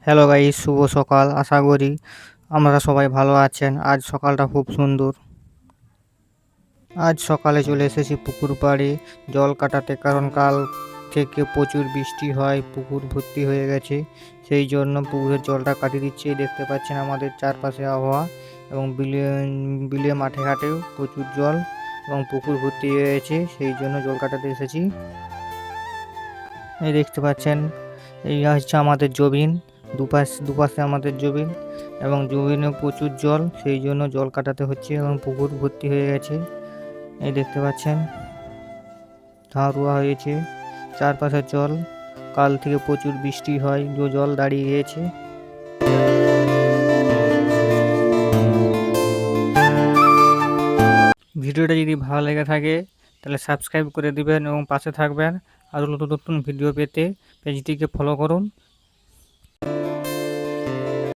Hello guys, শুভ সকাল। আশা করি আমরা সবাই ভালো আছেন। আজ সকালটা খুব সুন্দর। আজ সকালে চলে এসেছি পুকুর পাড়ে জল কাটাতে, কারণ কাল থেকে প্রচুর বৃষ্টি হয়, পুকুর ভর্তি হয়ে গেছে। সেই জন্য পুকুরের জলটা কাটিয়ে দিচ্ছি। দেখতে পাচ্ছেন আমাদের চারপাশে আবহাওয়া, এবং বিলে বিলে মাঠে ঘাটেও প্রচুর জল এবং পুকুর ভর্তি হয়ে গেছে, সেই জন্য জল কাটাতে এসেছি। এই দেখতে পাচ্ছেন, এই হচ্ছে আমাদের জমিন। দুপাশে আমাদের জমিন, এবং জমিনে প্রচুর জল, সেই জন্য জল কাটাতে হচ্ছে এবং পুকুর ভর্তি হয়ে গেছে। এই দেখতে পাচ্ছেন ধান রোয়া হয়েছে, চারপাশে জল। কাল থেকে প্রচুর বৃষ্টি হয়, জল দাঁড়িয়ে গিয়েছে। ভিডিওটা যদি ভালো লেগে থাকে তাহলে সাবস্ক্রাইব করে দিবেন এবং পাশে থাকবেন। আরও নতুন নতুন ভিডিও পেতে পেজটিকে ফলো করুন।